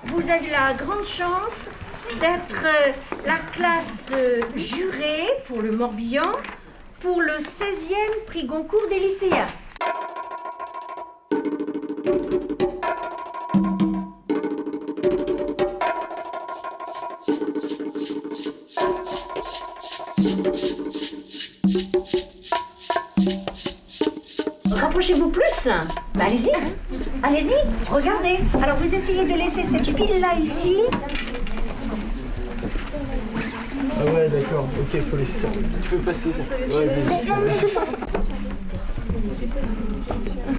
vous avez la grande chance d'être la classe jurée pour le Morbihan pour le 16e prix Goncourt des lycéens. Rapprochez-vous plus. Bah, allez-y. Allez-y, regardez. Alors vous essayez de laisser cette pile-là ici. Ah ouais, d'accord. Ok, il faut laisser ça. Tu peux passer ça. Ouais, vas-y.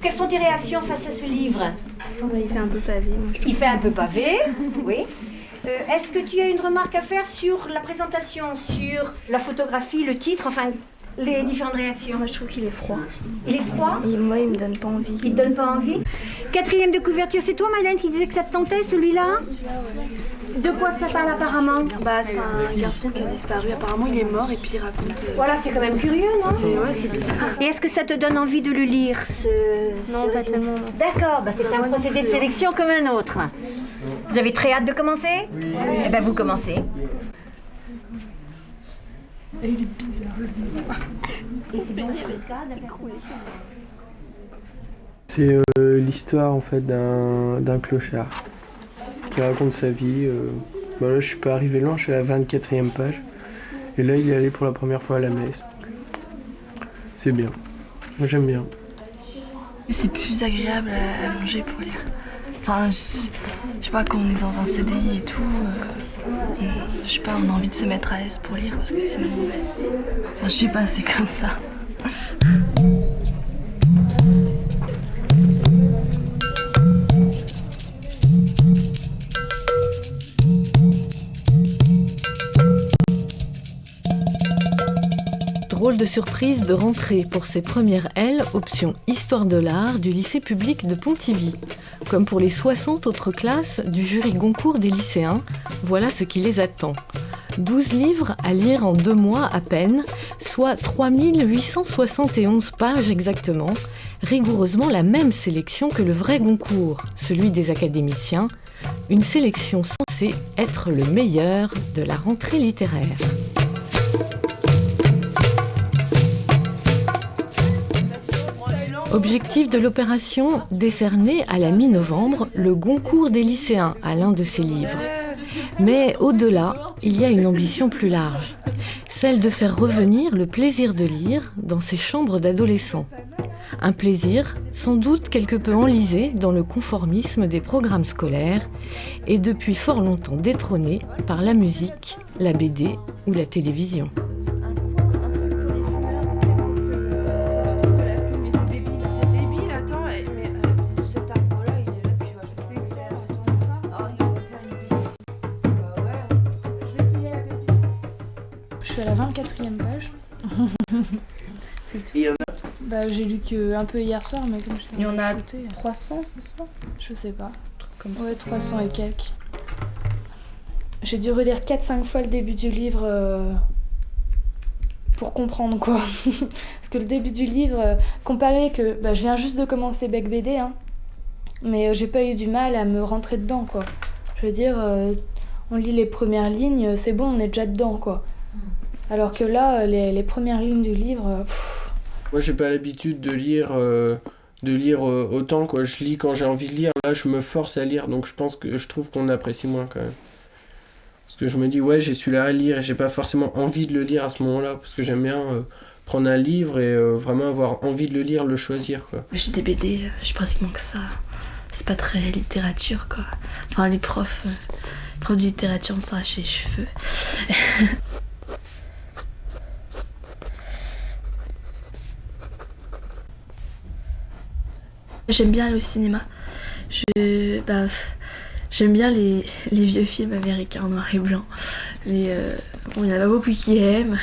Quelles sont tes réactions face à ce livre? Il fait un peu pavé. Il fait un peu pavé, oui. Est-ce que tu as une remarque à faire sur la présentation, sur la photographie, le titre, enfin les différentes réactions? Moi je trouve qu'il est froid. Il est froid? Et moi il me donne pas envie. Il te donne pas envie? 4e de couverture, c'est toi Madeleine qui disait que ça te tentait celui-là? De quoi ça parle apparemment? Bah c'est un garçon qui a disparu, apparemment il est mort et puis il raconte... Voilà, c'est quand même curieux, non? Ouais, c'est bizarre. Et est-ce que ça te donne envie de le lire Non, pas tellement. Non. D'accord, bah c'est un procédé de sélection comme un autre. Vous avez très hâte de commencer? Oui. Eh bien vous commencez. Il est bizarre le livre. Et c'est bon, il y avait le cas d'accord. C'est l'histoire en fait d'un clochard qui raconte sa vie. Bah là, je suis pas arrivé loin, je suis à la 24e page. Et là, il est allé pour la première fois à la messe. C'est bien. Moi, j'aime bien. C'est plus agréable à manger pour lire. Enfin, je sais pas, quand on est dans un CDI et tout, je sais pas, on a envie de se mettre à l'aise pour lire parce que sinon... Enfin, je sais pas, c'est comme ça. Drôle de surprise de rentrée pour ses premières L, option Histoire de l'art du lycée public de Pontivy. Comme pour les 60 autres classes du jury Goncourt des lycéens, voilà ce qui les attend. 12 livres à lire en 2 mois à peine, soit 3871 pages exactement, rigoureusement la même sélection que le vrai Goncourt, celui des académiciens, une sélection censée être le meilleur de la rentrée littéraire. Objectif de l'opération, décerner à la mi-novembre le Goncourt des lycéens à l'un de ses livres. Mais au-delà, il y a une ambition plus large, celle de faire revenir le plaisir de lire dans ces chambres d'adolescents. Un plaisir sans doute quelque peu enlisé dans le conformisme des programmes scolaires et depuis fort longtemps détrôné par la musique, la BD ou la télévision. Je suis à la 24e page. C'est tout. Bah, j'ai lu qu'un peu hier soir, mais comme j'étais... Il y en a shootée, 300 ce soir? Je sais pas. Comme ça. Ouais, 300 et quelques. J'ai dû relire 4-5 fois le début du livre pour comprendre quoi. Parce que le début du livre, comparé que... Bah, je viens juste de commencer Bec BD, hein, mais j'ai pas eu du mal à me rentrer dedans, quoi. Je veux dire, on lit les premières lignes, c'est bon, on est déjà dedans, quoi. Alors que là, les premières lignes du livre... Moi, j'ai pas l'habitude de lire autant, quoi. Je lis quand j'ai envie de lire. Là, je me force à lire, donc je trouve qu'on apprécie moins quand même. Parce que je me dis, ouais, j'ai celui-là à lire et j'ai pas forcément envie de le lire à ce moment-là, parce que j'aime bien prendre un livre et vraiment avoir envie de le lire, le choisir, quoi. J'ai des BD, j'ai pratiquement que ça. C'est pas très littérature, quoi. Enfin, les profs de littérature, on s'arrache les cheveux. J'aime bien aller au cinéma. J'aime bien les vieux films américains en noir et blanc. Mais bon, il y en a pas beaucoup qui aiment.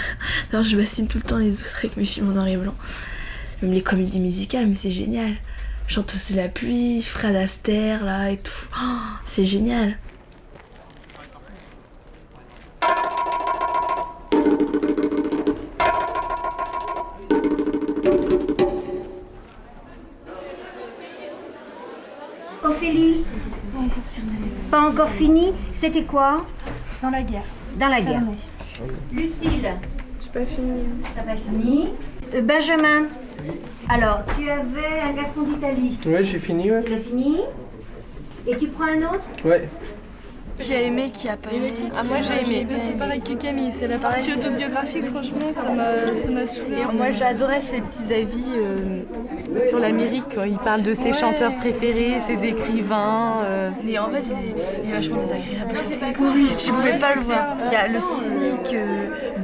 Alors je bassine tout le temps les autres avec mes films en noir et blanc. Même les comédies musicales, mais c'est génial. Chante aussi la pluie, Fred Astaire, là, et tout. Oh, c'est génial. Ophélie? Pas encore fini. C'était quoi? Dans la guerre. Dans la guerre. Charnay. Lucille? J'ai pas fini. T'as pas fini. Benjamin? Alors, tu avais un garçon d'Italie. Ouais, j'ai fini, ouais. Tu l'as fini? Et tu prends un autre? Ouais. Qui a aimé, qui a pas aimé? Ah, moi j'ai aimé. C'est pareil que Camille, c'est la partie autobiographique, franchement, ça m'a saoulé. Moi j'adorais ses petits avis sur l'Amérique quand il parle de ses chanteurs préférés, ses écrivains. Mais en fait, il est vachement désagréable. Je pouvais pas le voir. Il y a le cynique,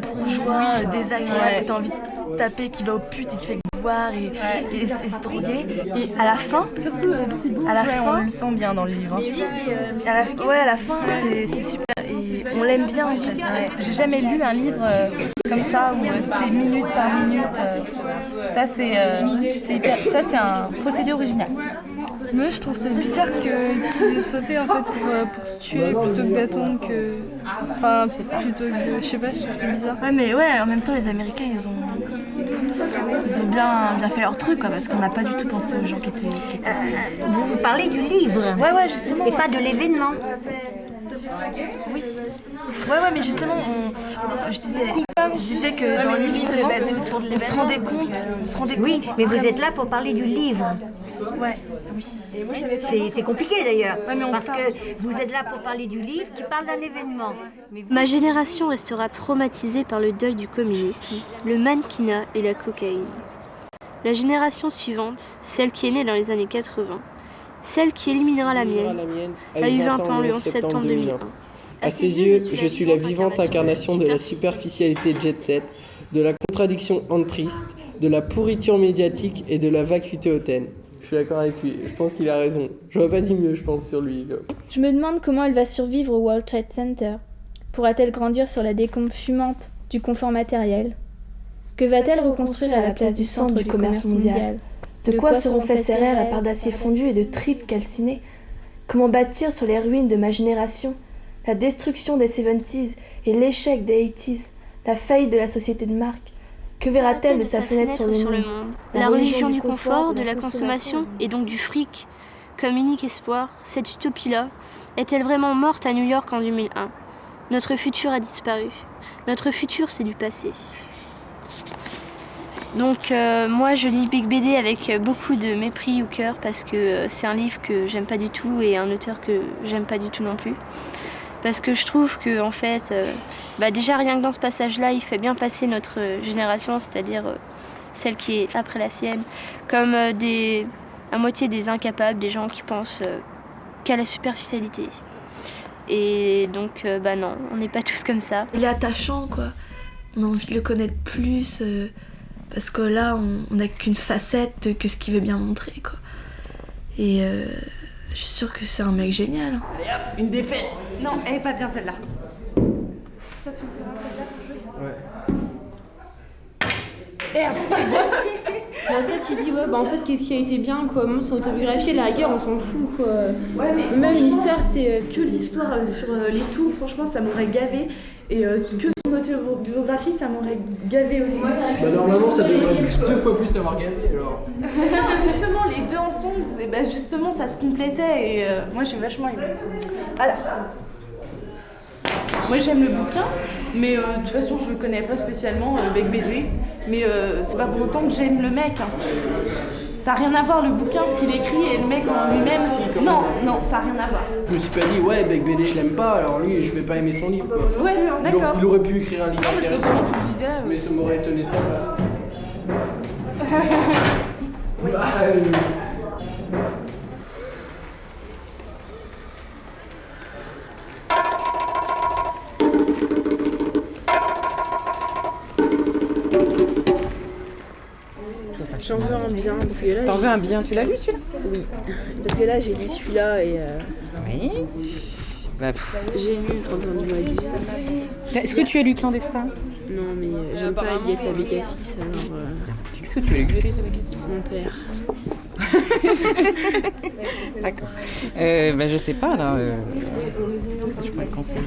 bourgeois, désagréable, que t'as envie de taper, qui va au pute et qui fait boire et se droguer. Et à la fin, Surtout le petit bout, on le sent bien dans le livre. à la fin, c'est super. Et on l'aime bien en fait. Ouais. J'ai jamais lu un livre comme ça où c'était minute par minute. Ça c'est un procédé original. Moi je trouve ça bizarre qu'ils aient sauté en fait pour se tuer plutôt que d'attendre que. Enfin, plutôt que de. Je sais pas, je trouve ça bizarre. Ouais, mais ouais, en même temps, les Américains, ils ont bien fait leur truc, quoi, parce qu'on n'a pas du tout pensé aux gens qui étaient... Vous parlez du livre. Ouais, justement. Et pas de l'événement. Oui. Ouais, mais justement, je disais que dans le livre, justement, on se rendait compte. Oui, mais vous êtes là pour parler du livre. Ouais, oui. C'est compliqué d'ailleurs, Ouais, mais on parce parle. que vous êtes là pour parler du livre qui parle d'un événement. Mais vous- Ma génération restera traumatisée par le deuil du communisme, le mannequinat et la cocaïne. La génération suivante, celle qui est née dans les années 80, celle qui éliminera la mienne, a eu 20 ans le 11 septembre 2001. À ses yeux, je suis la vivante incarnation de la superficialité jet-set, de la contradiction entriste, de la pourriture médiatique et de la vacuité hautaine. Je suis d'accord avec lui, je pense qu'il a raison. J'aurais pas dit mieux, je pense, sur lui. Je me demande comment elle va survivre au World Trade Center. Pourra-t-elle grandir sur la décombe fumante du confort matériel? Que va-t-elle reconstruire à la place du centre du commerce mondial? De quoi seront faits ses rêves à part d'acier fondu et de tripes calcinées? Comment bâtir sur les ruines de ma génération? La destruction des 70s et l'échec des 80s, la faillite de la société de marque. Que verra-t-elle de sa fenêtre sur le monde? La religion du confort, de la consommation et donc du fric, comme unique espoir, cette utopie-là, est-elle vraiment morte à New York en 2001? Notre futur a disparu. Notre futur, c'est du passé. Donc moi je lis Big BD avec beaucoup de mépris au cœur parce que c'est un livre que j'aime pas du tout et un auteur que j'aime pas du tout non plus. Parce que je trouve que en fait, déjà rien que dans ce passage-là, il fait bien passer notre génération, c'est-à-dire celle qui est après la sienne, comme à moitié des incapables, des gens qui pensent qu'à la superficialité. Et donc non, on n'est pas tous comme ça. Il est attachant, quoi. On a envie de le connaître plus, parce que là, on n'a qu'une facette que ce qu'il veut bien montrer, quoi. Et je suis sûre que c'est un mec génial. Hein. Allez hop, une défaite. Non, elle est pas bien celle-là. Toi, tu me feras celle-là pour jouer? Ouais. Et après, tu dis, en fait, qu'est-ce qui a été bien, quoi. Même son autobiographie, la rigueur, on s'en fout, quoi. Ouais, mais Même l'histoire, c'est que l'histoire sur les tours, franchement, ça m'aurait gavé. Et que son autobiographie, ça m'aurait gavé aussi. Normalement, ça devrait 2 fois plus t'avoir gagné, alors. Non, justement, les deux ensemble, justement, ça se complétait. Et moi, j'ai vachement aimé. Voilà. Moi, j'aime le bouquin, mais de toute façon, je le connais pas spécialement, Big BD. Mais c'est pas pour autant que j'aime le mec. Hein. Ça n'a rien à voir, le bouquin, ce qu'il écrit et le mec en lui-même. Non, ça n'a rien à voir. Je me suis pas dit, ouais, Big BD, je l'aime pas, alors lui, je vais pas aimer son livre, quoi. Ouais, d'accord. Il aurait pu écrire un livre Non, parce que intéressant, comment tu le disais mais ça m'aurait étonné de ça. Oui. J'en veux un bien, parce que là... T'en veux un bien, tu l'as lu celui-là? Oui, parce que là, j'ai lu celui-là et... Oui. J'ai lu 31 du mois d'août. Est-ce que tu as lu Clandestin? Non, mais j'aime pas Yetta Bécassis, alors... Qu'est-ce que tu as lu Mon père. D'accord. Je sais pas, là. Qu'est-ce que je pourrais te conseiller?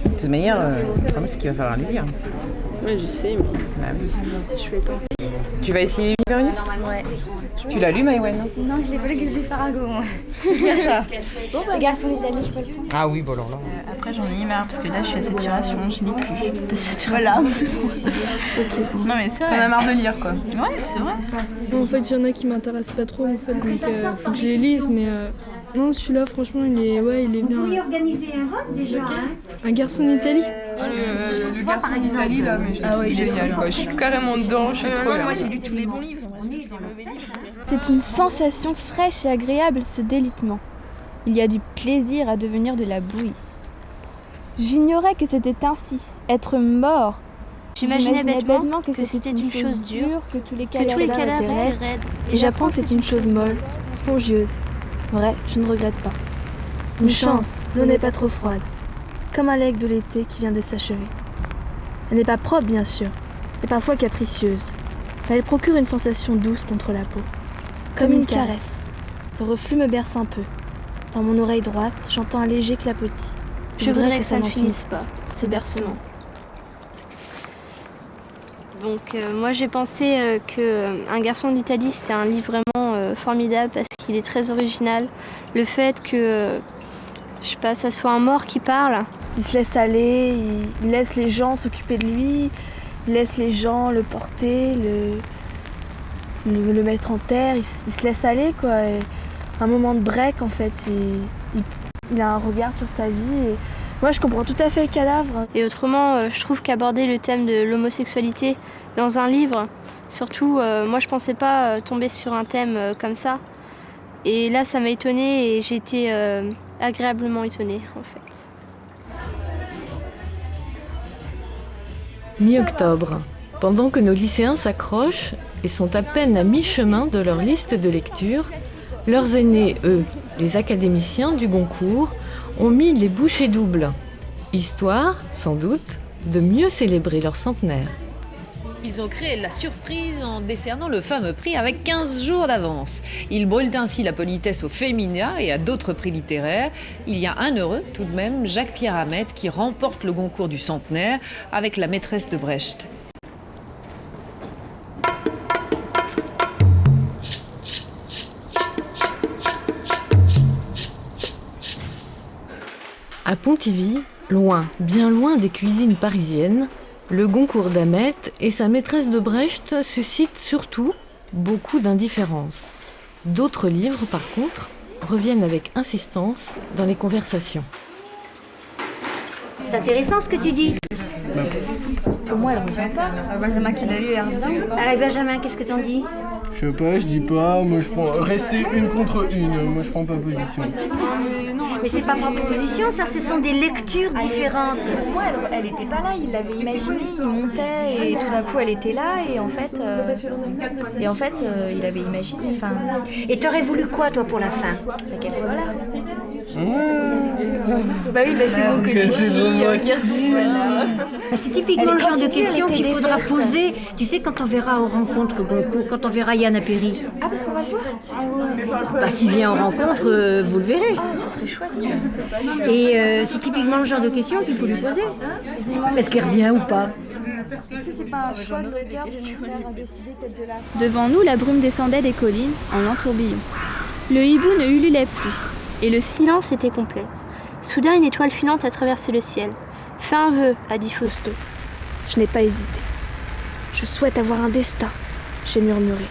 De toute manière, le problème, c'est qu'il va falloir les lire. Ouais, je sais, mais Bah oui. je vais tenter. Tu vas essayer Véronique ? Ouais. Tu l'as lu, Maïwen ? Non, je l'ai pas lu que j'ai Farago, moi. C'est bien ça. Bon, bah, le garçon d'Italie, je peux le prendre. Ah oui, bon alors là. Après, j'en ai marre parce que là, je suis à saturation, je lis plus. T'as saturation. Voilà. Ok, bon. Non, mais c'est vrai. T'en as marre de lire, quoi. Ouais, c'est vrai. Bon, en fait, il y en a qui m'intéressent pas trop, en fait, donc faut que je les lise, mais non, celui-là, franchement, il est Vous bien. pourriez organiser un vote déjà, hein. Un garçon d'Italie. Le garçon d'Italie, là, mais je trouve génial, quoi. Je suis carrément dedans, je suis trop bien. Moi, j'ai lu tous les bons livres, il me reste plus que les mauvais livres. C'est une sensation fraîche et agréable, ce délitement. Il y a du plaisir à devenir de la bouillie. J'ignorais que c'était ainsi, être mort. J'imaginais bêtement que c'était une chose dure, que tous les que tous les cadavres étaient raides. Et j'apprends que c'est une chose molle, spongieuse. Vrai, je ne regrette pas. Une chance, l'eau n'est pas trop froide. Comme un lac de l'été qui vient de s'achever. Elle n'est pas propre, bien sûr, et parfois capricieuse. Mais elle procure une sensation douce contre la peau. Comme une caresse. Le reflux me berce un peu. Dans mon oreille droite, j'entends un léger clapotis. Je voudrais que ça ne finisse pas, ce bercement. Donc moi j'ai pensé que Un garçon d'Italie c'était un livre vraiment formidable parce qu'il est très original. Le fait que, je sais pas, ça soit un mort qui parle. Il se laisse aller, il laisse les gens s'occuper de lui, il laisse les gens le porter, le mettre en terre, il se laisse aller quoi. Et un moment de break en fait, il a un regard sur sa vie. Et moi je comprends tout à fait le cadavre. Et autrement, je trouve qu'aborder le thème de l'homosexualité dans un livre, surtout moi je pensais pas tomber sur un thème comme ça. Et là ça m'a étonnée et j'ai été agréablement étonnée en fait. Mi-octobre, pendant que nos lycéens s'accrochent et sont à peine à mi-chemin de leur liste de lecture, leurs aînés, eux, les académiciens du Goncourt, ont mis les bouchées doubles. Histoire, sans doute, de mieux célébrer leur centenaire. Ils ont créé la surprise en décernant le fameux prix avec 15 jours d'avance. Ils brûlent ainsi la politesse au féminin et à d'autres prix littéraires. Il y a un heureux, tout de même, Jacques-Pierre Hamet, qui remporte le Goncourt du centenaire avec La maîtresse de Brecht. À Pontivy, loin, bien loin des cuisines parisiennes, le Goncourt d'Hamet et sa maîtresse de Brecht suscitent surtout beaucoup d'indifférence. D'autres livres, par contre, reviennent avec insistance dans les conversations. C'est intéressant ce que tu dis. Pour moi, elle revient pas. Benjamin qui l'a lu, elle revient. Alors Benjamin, qu'est-ce que t'en dis? Je sais pas, je dis pas, moi je prends rester une contre une, moi je prends pas position. Mais c'est pas par proposition, ça, ce sont des lectures différentes. Pour moi, elle était pas là, il l'avait imaginé, il montait et tout d'un coup elle était là et en fait, il avait imaginé. Enfin... Et t'aurais voulu quoi toi pour la fin? Qu'elle soit là. Bah oui, bah c'est bon que les filles qui ressemblent. C'est typiquement le genre de questions qu'il faudra poser, tu sais, quand on verra aux rencontres Goncourt, quand on verra Yann Appéry. Ah, parce qu'on va le voir. Bah s'il vient aux rencontres, vous le verrez. Ah, ce serait chouette. Et c'est typiquement le genre de questions qu'il faut lui poser. Est-ce qu'il revient ou pas? Est-ce que c'est pas un choix de l'auteur de nous faire décider peut-être de la... Devant nous, la brume descendait des collines en lent tourbillon. Le hibou ne ululait plus. Et le silence était complet. Soudain, une étoile filante a traversé le ciel. « Fais un vœu », a dit Fausto. Je n'ai pas hésité. Je souhaite avoir un destin, j'ai murmuré.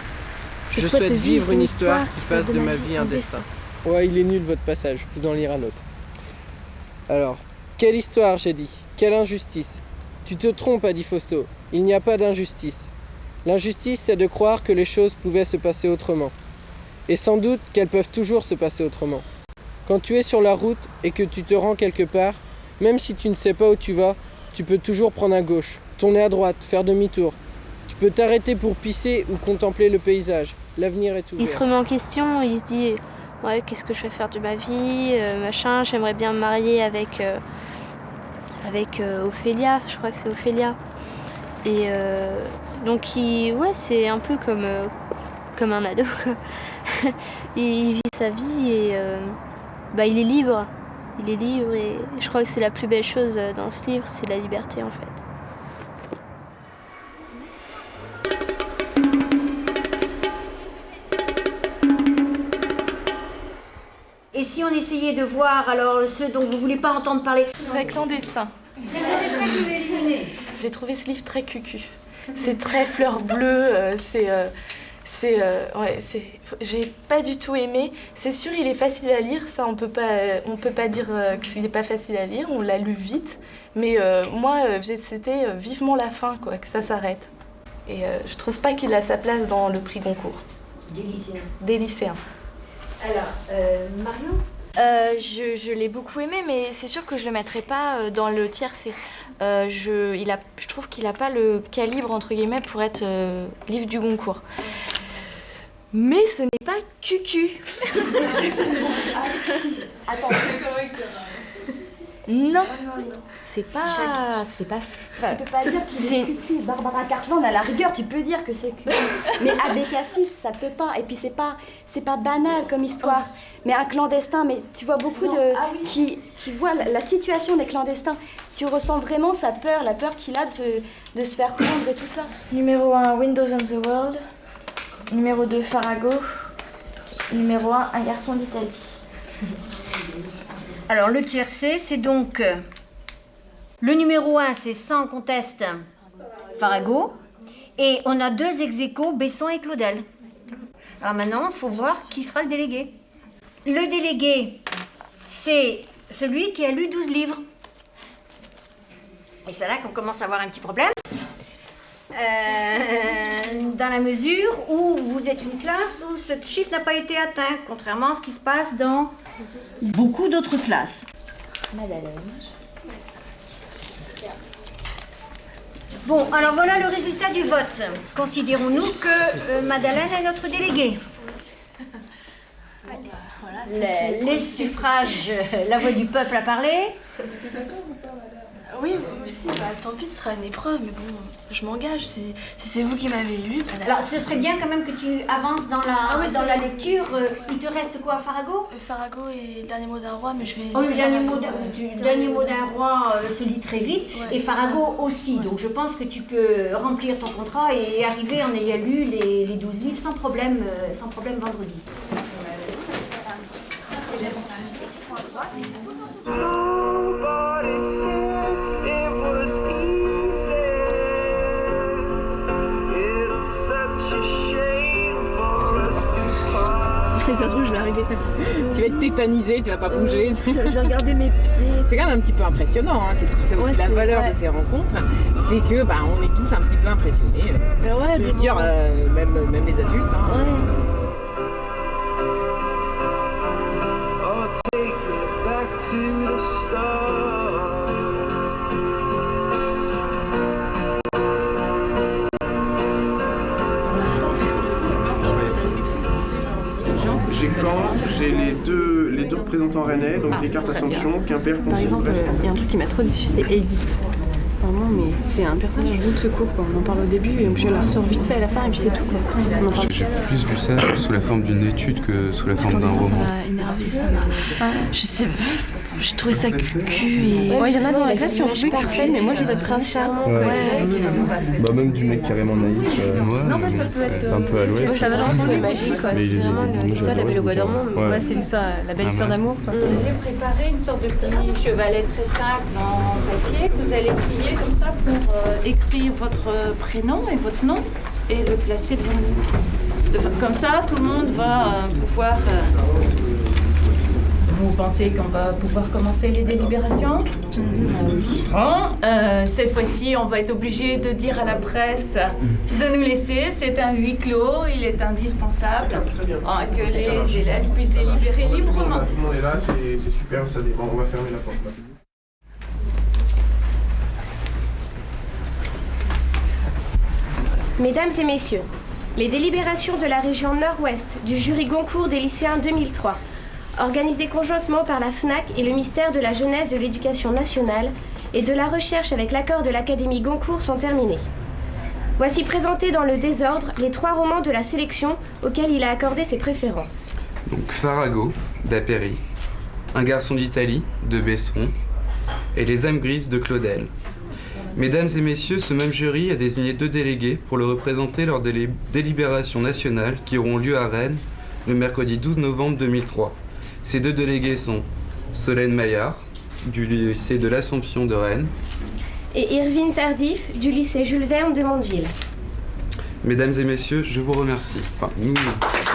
Je souhaite vivre une histoire qui fasse de ma vie un destin. Ouais, il est nul votre passage, vous en lire un autre. Alors, quelle histoire, j'ai dit. Quelle injustice. Tu te trompes, a dit Fausto. Il n'y a pas d'injustice. L'injustice, c'est de croire que les choses pouvaient se passer autrement. Et sans doute qu'elles peuvent toujours se passer autrement. Quand tu es sur la route et que tu te rends quelque part, même si tu ne sais pas où tu vas, tu peux toujours prendre à gauche, tourner à droite, faire demi-tour. Tu peux t'arrêter pour pisser ou contempler le paysage. L'avenir est ouvert. Il se remet en question, il se dit « Ouais, qu'est-ce que je vais faire de ma vie machin, j'aimerais bien me marier avec Ophélia, je crois que c'est Ophélia. » Et donc, c'est un peu comme un ado. Il vit sa vie et il est libre. Il est libre et je crois que c'est la plus belle chose dans ce livre, c'est la liberté en fait. Et si on essayait de voir alors ceux dont vous voulez pas entendre parler? Ce serait Clandestin. C'est Clandestin qui veut éliminer. J'ai trouvé ce livre très cucu. C'est très fleur bleue, j'ai pas du tout aimé. C'est sûr, il est facile à lire, ça on peut pas dire qu'il est pas facile à lire, on l'a lu vite. Mais moi, c'était vivement la fin, quoi, que ça s'arrête. Et je trouve pas qu'il a sa place dans le prix Goncourt. Des lycéens. Alors, Marion? Je l'ai beaucoup aimé, mais c'est sûr que je le mettrai pas dans le tiercé. Je trouve qu'il a pas le calibre entre guillemets pour être livre du Goncourt. Mais ce n'est pas cucu. Attends. Non, c'est pas. Tu peux pas dire qu'il est cucu. Barbara Cartland, à la rigueur, tu peux dire que c'est cucu. Mais Abécassis, ça peut pas. Et puis c'est pas banal comme histoire. Mais un clandestin, mais tu vois beaucoup qui voient la situation des clandestins. Tu ressens vraiment sa peur, la peur qu'il a de se faire prendre et tout ça. Numéro 1, Windows on the World. Numéro 2, Farago. Numéro 1, Un garçon d'Italie. Alors le tiercé, c'est donc le numéro 1, c'est sans conteste Farago. Et on a 2 ex-aequo, Besson et Claudel. Alors maintenant, il faut voir qui sera le délégué. Le délégué, c'est celui qui a lu 12 livres. Et c'est là qu'on commence à avoir un petit problème. Dans la mesure où vous êtes une classe où ce chiffre n'a pas été atteint, contrairement à ce qui se passe dans beaucoup d'autres classes. Madeleine. Bon, alors voilà le résultat du vote. Considérons-nous que Madeleine est notre déléguée. Les suffrages, la voix du peuple a parlé. Oui, si, tant pis, ce sera une épreuve, mais bon, je m'engage. Si c'est vous qui m'avez lu. Alors, ce serait bien quand même que tu avances dans la lecture. Il te reste quoi, Farago? Farago et le dernier mot d'un roi, mais je vais. Oh, le dernier mot d'un roi se lit très vite, et Farago aussi. Donc, je pense que tu peux remplir ton contrat et arriver en ayant lu les 12 livres sans problème vendredi. Et ça se trouve, je vais arriver. Tu vas être tétanisé, tu vas pas bouger. Je vais regarder mes pieds. C'est quand même un petit peu impressionnant, hein. C'est ce qui fait aussi la valeur de ces rencontres. C'est que on est tous un petit peu impressionnés. Je veux dire, même les adultes. Hein. J'ai les deux représentants rennais, donc des cartes Assomption, Quimper, Ponty. Par exemple, il y a un truc qui m'a trop déçu, c'est Heidi. Vraiment, mais c'est un personnage roue de secours, quoi. On en parle au début et puis on la ressort vite fait à la fin et puis c'est tout, quoi. J'ai plus vu ça sous la forme d'une étude que sous la forme d'un roman. Ça m'a énervé, ça m'a. Je sais. J'ai trouvé ça cucu et. Ouais, il y en a dans la classe qui ont trouvé parfait, mais moi c'était prince charmant. Bah, même du mec carrément naïf. Non, mais ça peut être. Un peu à l'ouest. Ça va vraiment être magique, quoi. C'est vraiment l'histoire de la Belle au Bois dormant. Ouais, c'est ça, la belle histoire d'amour. J'ai préparé une sorte de petit chevalet très simple en papier que vous allez plier comme ça pour écrire votre prénom et votre nom et le placer devant nous. Comme ça, tout le monde va pouvoir. Vous pensez qu'on va pouvoir commencer les délibérations? Oui. Bon, cette fois-ci, on va être obligé de dire à la presse de nous laisser. C'est un huis clos, il est indispensable que les élèves puissent délibérer librement. Tout le monde est là, c'est super, ça dépend. On va fermer la porte. Mesdames et messieurs, les délibérations de la région Nord-Ouest du jury Goncourt des lycéens 2003, organisées conjointement par la FNAC et le ministère de la Jeunesse, de l'Éducation nationale et de la Recherche avec l'accord de l'Académie Goncourt, sont terminées. Voici présentés dans le désordre les 3 romans de la sélection auxquels il a accordé ses préférences. Donc Farago, d'Appéry, Un garçon d'Italie, de Besson, et Les âmes grises, de Claudel. Mesdames et messieurs, ce même jury a désigné 2 délégués pour le représenter lors des délibérations nationales qui auront lieu à Rennes le mercredi 12 novembre 2003. Ces 2 délégués sont Solène Maillard, du lycée de l'Assomption de Rennes, et Irvine Tardif, du lycée Jules Verne de Mondeville. Mesdames et messieurs, je vous remercie. Enfin, nous vous remercions.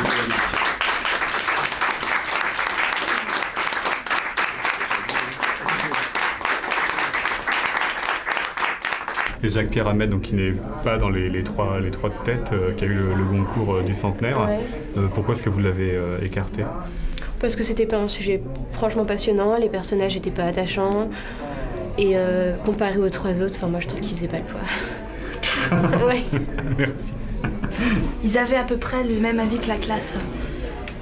Et Jacques-Pierre Hamel, donc qui n'est pas dans les trois têtes, qui a eu le Goncourt du centenaire. Ouais. Pourquoi est-ce que vous l'avez écarté? Parce que c'était pas un sujet franchement passionnant, les personnages n'étaient pas attachants, et comparé aux 3 autres, moi je trouve qu'ils faisaient pas le poids. Ouais. Merci. Ils avaient à peu près le même avis que la classe.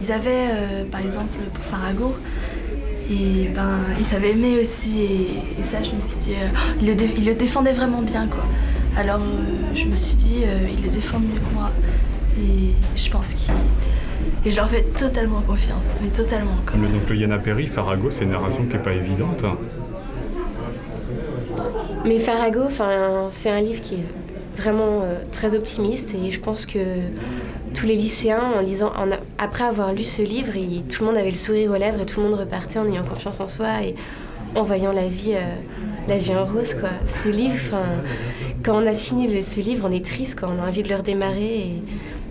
Ils avaient, par exemple, pour Farago, et ils avaient aimé aussi, et ça je me suis dit, ils le défendaient vraiment bien, quoi. Alors je me suis dit, ils le défendent mieux que moi, et je pense et je leur fais totalement confiance, mais totalement, quoi. Donc le Yana Perry, Farago, c'est une narration qui n'est pas évidente. Mais Farago, c'est un livre qui est vraiment très optimiste, et je pense que tous les lycéens, après avoir lu ce livre, tout le monde avait le sourire aux lèvres et tout le monde repartait en ayant confiance en soi et en voyant la vie en rose, quoi. Ce livre, quand on a fini ce livre, on est triste, quoi. On a envie de le redémarrer. Et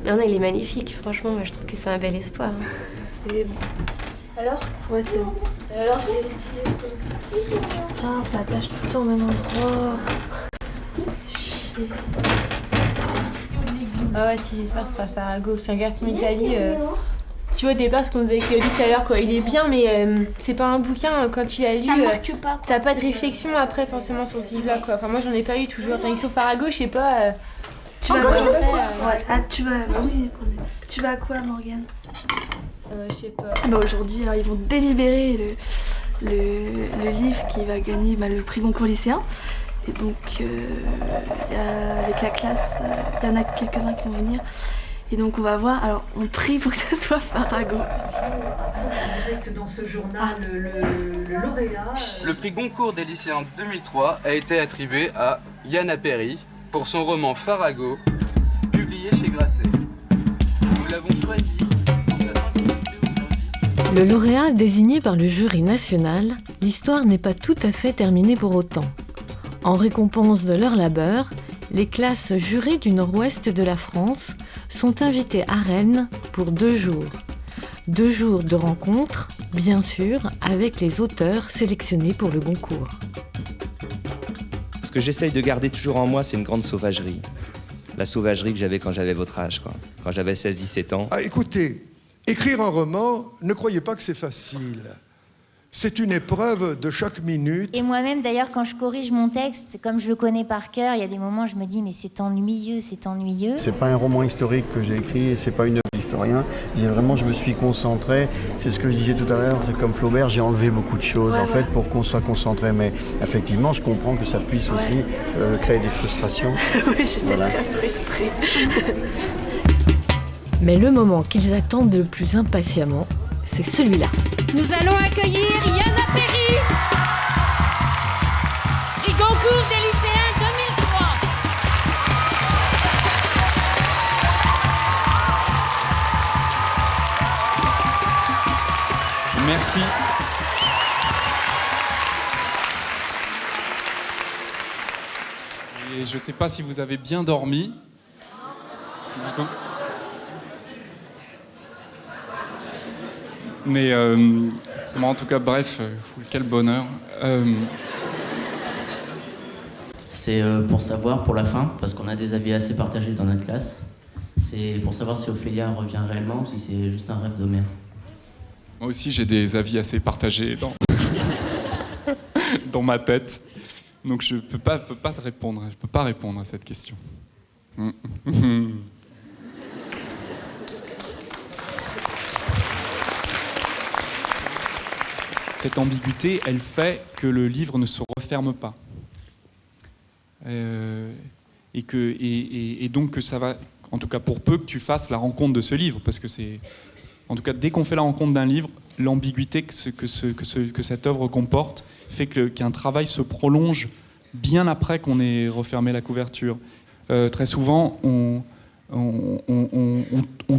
non, il est magnifique, franchement, moi je trouve que c'est un bel espoir. C'est bon. Alors? Ouais, c'est bon. Alors, je l'ai retiré. Putain, ça attache tout le temps au même endroit. Chier. Ah ouais, si j'espère que ça va faire un go. C'est un garçon d'Italie. Tu vois, au départ, ce qu'on nous avait dit tout à l'heure, quoi. Il est bien, mais c'est pas un bouquin. Quand tu l'as lu, Ça marque pas, quoi. T'as pas de réflexion après, forcément, sur ce livre-là, quoi. Enfin, moi, j'en ai pas eu toujours. Tandis que sur Farago, je sais pas. Tu vas quoi? Ouais. Ah, tu vas à quoi, Morgane? Je sais pas. Bah aujourd'hui, alors, ils vont délibérer le livre qui va gagner le prix Goncourt lycéen. Et donc, avec la classe, il y en a quelques-uns qui vont venir. Et donc, on va voir. Alors, on prie pour que ce soit Farago. Dans ce journal, le lauréat. Le prix Goncourt des lycéens 2003 a été attribué à Yana Perry pour son roman Farago, publié chez Grasset. Nous l'avons choisi. Le lauréat désigné par le jury national, l'histoire n'est pas tout à fait terminée pour autant. En récompense de leur labeur, les classes jurées du nord-ouest de la France sont invitées à Rennes pour 2 jours. 2 jours de rencontres, bien sûr, avec les auteurs sélectionnés pour le Goncourt. Ce que j'essaye de garder toujours en moi, c'est une grande sauvagerie. La sauvagerie que j'avais quand j'avais votre âge, quoi. Quand j'avais 16-17 ans. Ah, écoutez, écrire un roman, ne croyez pas que c'est facile. C'est une épreuve de chaque minute. Et moi-même, d'ailleurs, quand je corrige mon texte, comme je le connais par cœur, il y a des moments où je me dis mais c'est ennuyeux, c'est ennuyeux. C'est pas un roman historique que j'ai écrit et c'est pas une œuvre d'historien. Je me suis concentré. C'est ce que je disais tout à l'heure. C'est comme Flaubert, j'ai enlevé beaucoup de choses fait pour qu'on soit concentré. Mais effectivement, je comprends que ça puisse aussi créer des frustrations. Oui, j'étais très frustrée. Mais le moment qu'ils attendent le plus impatiemment, c'est celui-là. Nous allons accueillir Yana Perry, prix Goncourt des lycéens 2003. Merci. Et je ne sais pas si vous avez bien dormi. Mais en tout cas, bref, quel bonheur. C'est pour savoir, pour la fin, parce qu'on a des avis assez partagés dans notre classe, c'est pour savoir si Ophélia revient réellement ou si c'est juste un rêve d'Homère. Moi aussi, j'ai des avis assez partagés dans ma tête. Donc je peux pas te répondre. Je peux pas répondre à cette question. Cette ambiguïté, elle fait que le livre ne se referme pas. Et donc que ça va, en tout cas pour peu que tu fasses la rencontre de ce livre, parce que c'est, en tout cas dès qu'on fait la rencontre d'un livre, l'ambiguïté que cette œuvre comporte fait qu'un travail se prolonge bien après qu'on ait refermé la couverture. Très souvent, on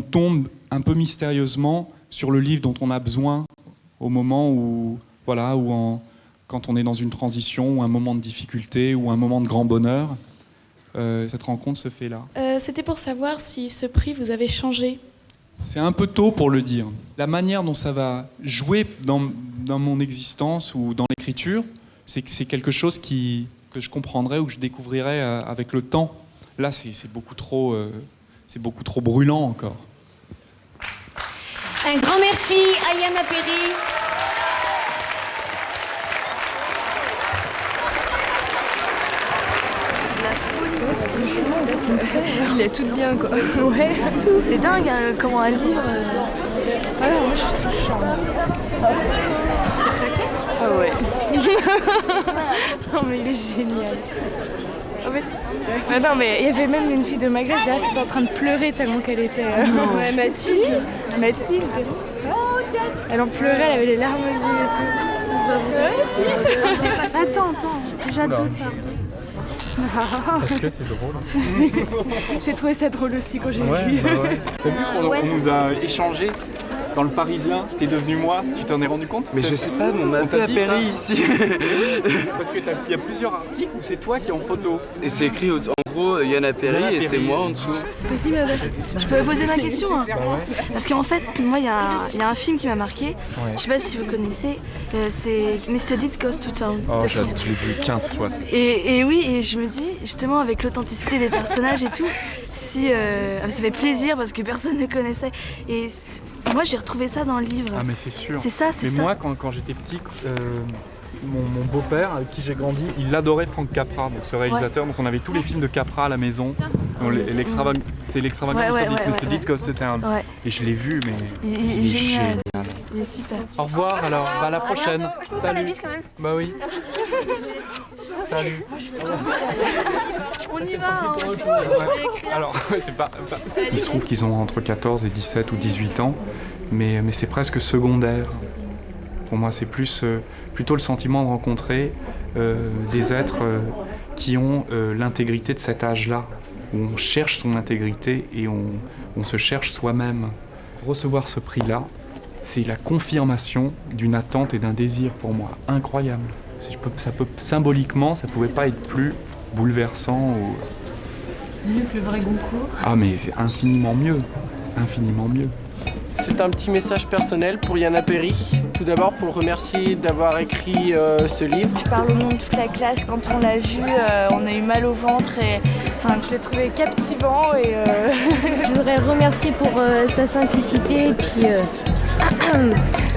tombe un peu mystérieusement sur le livre dont on a besoin au moment où, voilà, quand on est dans une transition, ou un moment de difficulté, ou un moment de grand bonheur, cette rencontre se fait là. C'était pour savoir si ce prix vous avait changé. C'est un peu tôt pour le dire. La manière dont ça va jouer dans mon existence ou dans l'écriture, c'est que c'est quelque chose que je comprendrai ou que je découvrirai avec le temps. Là, c'est beaucoup trop brûlant encore. Un grand merci à Yann Appéry. Il est tout bien quoi. Ouais. C'est dingue hein, comment un livre. Alors moi je suis sous le charme. Ah ouais. Non mais il est génial. En fait, non mais il y avait même une fille de ma classe qui était en train de pleurer tellement qu'elle était. Ouais, Mathilde. Elle en pleurait, elle avait les larmes aux yeux et tout. Attends, j'adore. Parce que c'est drôle. J'ai trouvé ça drôle aussi quand j'ai vu. Ouais. T'as vu qu'on nous a échangé dans le Parisien, t'es devenu moi, tu t'en es rendu compte? Mais je sais pas, on m'a appelé ici. Parce qu'il y a plusieurs articles où c'est toi qui es en photo. Et c'est écrit en gros Yann Appéry et c'est moi en dessous. Si, madame. Je peux poser ma question hein. Parce qu'en fait, moi, il y a un film qui m'a marqué. Ouais. Je sais pas si vous connaissez. C'est Mr. Deeds Goes to Town. Oh, je l'ai vu 15 fois. Et oui, et je me dis, justement, avec l'authenticité des personnages et tout, si ça fait plaisir parce que personne ne connaissait. Et moi, j'ai retrouvé ça dans le livre. Ah, mais c'est sûr. C'est ça, c'est ça. Mais moi, quand j'étais petit, mon beau-père, avec qui j'ai grandi, il adorait Frank Capra, donc ce réalisateur. Ouais. Donc on avait tous les films de Capra à la maison. C'est l'extravagance de Mr. Deeds Goes to Town. Et je l'ai vu, mais il est génial. Il est super. Au revoir, alors, à la prochaine. Salut. Quand même. Bah oui. Salut. On y va. Alors, c'est pas... Il se trouve qu'ils ont entre 14 et 17 ou 18 ans, mais c'est presque secondaire. Pour moi, c'est plutôt le sentiment de rencontrer des êtres qui ont l'intégrité de cet âge-là, où on cherche son intégrité et on se cherche soi-même. Recevoir ce prix-là, c'est la confirmation d'une attente et d'un désir pour moi, incroyable. Symboliquement, ça pouvait pas être plus bouleversant. Mieux que le vrai Goncourt. Ah mais c'est infiniment mieux, infiniment mieux. C'est un petit message personnel pour Yann Appéry. Tout d'abord pour le remercier d'avoir écrit ce livre. Je parle au nom de toute la classe. Quand on l'a vu, on a eu mal au ventre et je l'ai trouvé captivant. Et je voudrais le remercier pour sa simplicité et puis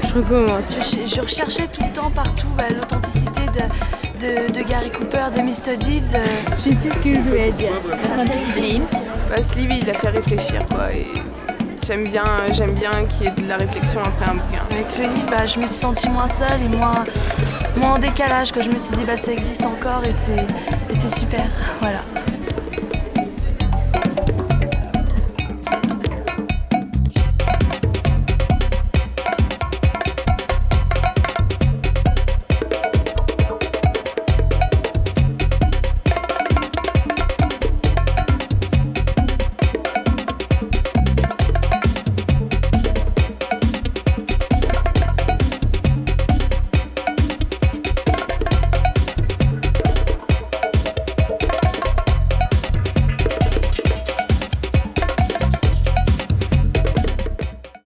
je recommence. Je recherchais tout le temps partout l'authenticité de Gary Cooper, de Mr. Deeds. Je sais plus ce que je voulais dire. La simplicité. Ce livre, il a fait réfléchir quoi. Et j'aime bien qu'il y ait de la réflexion après un bouquin. Avec le livre, je me suis sentie moins seule et moins en décalage. Je me suis dit ça existe encore et c'est super. Voilà.